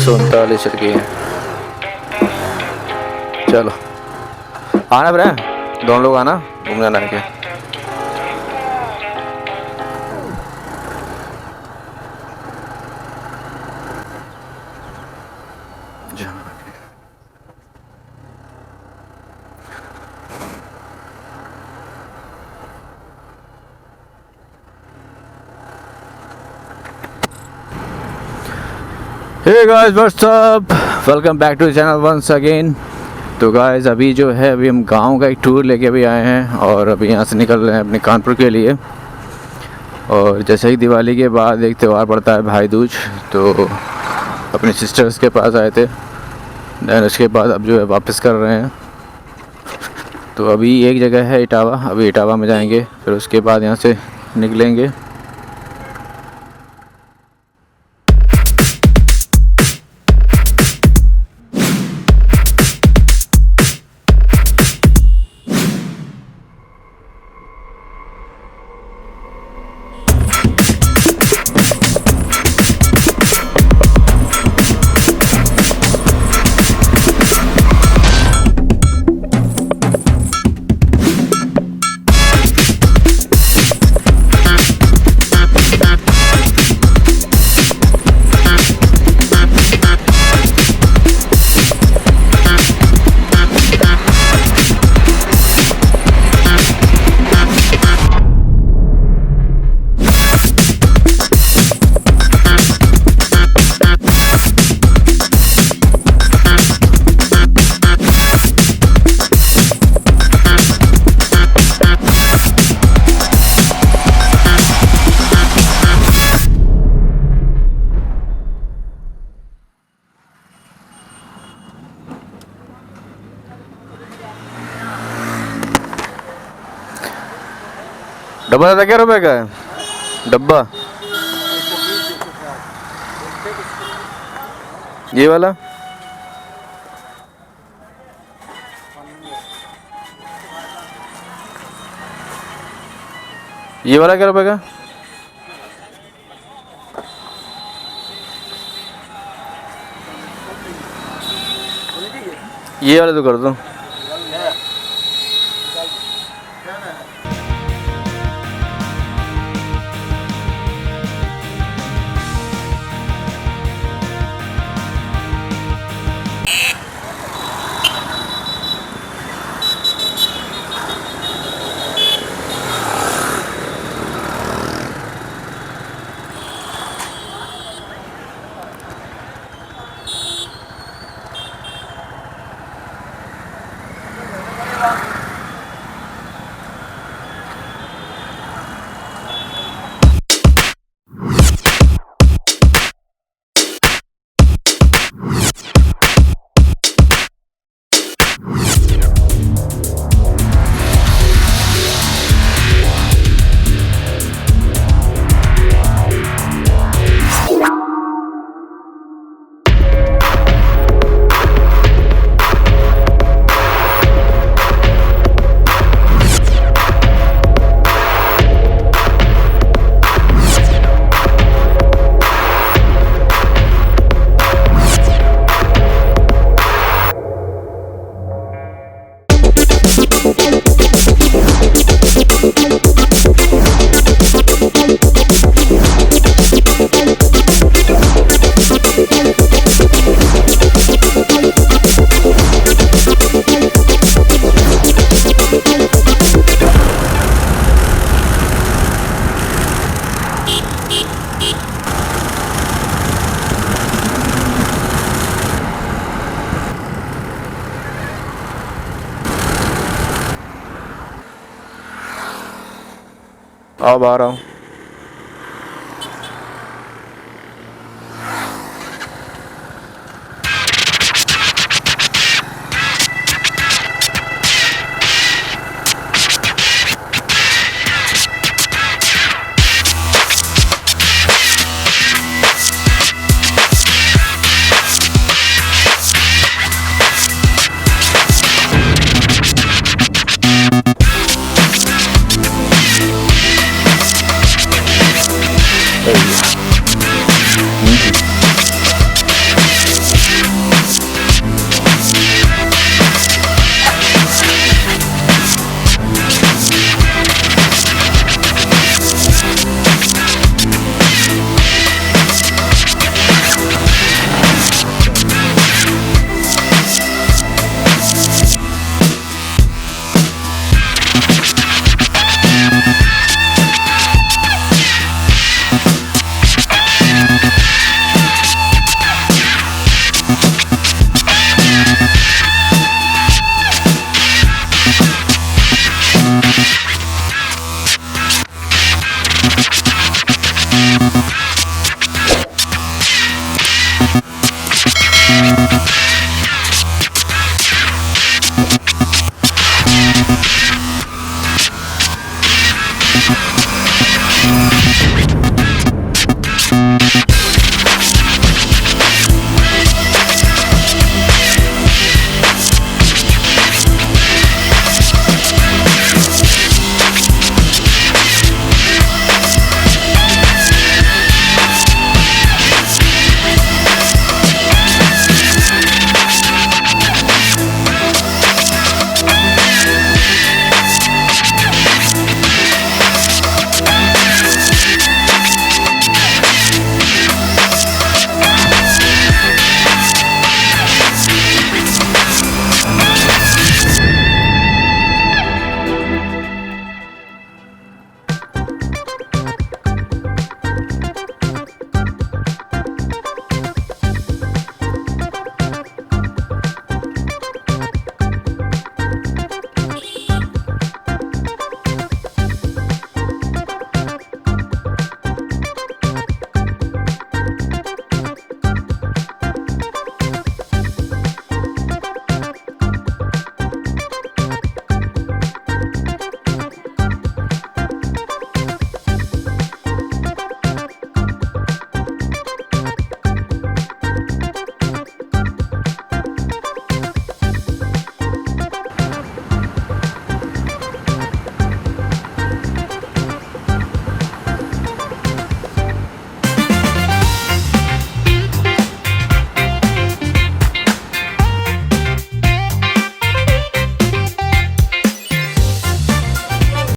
139 है। चलो आना फिर, दोनों लोग आना, घूमने आना है। Hey guys what's up, welcome back to channel once again. तो गाइस अभी जो है अभी हम गांव का एक टूर लेके अभी आए हैं और अभी यहाँ से निकल रहे हैं अपने कानपुर के लिए। और जैसे ही दिवाली के बाद एक त्यौहार पड़ता है भाई दूज, तो अपनी सिस्टर्स के पास आए थे, देन उसके बाद अब जो है वापस कर रहे हैं। तो अभी एक जगह है इटावा, अभी इटावा में जाएंगे, फिर उसके बाद यहाँ से निकलेंगे। डब्बा दादा क्या रुपए का है डब्बा? ये वाला क्या रुपए का? ये वाला तो कर दो। अब आ रहा हूँ।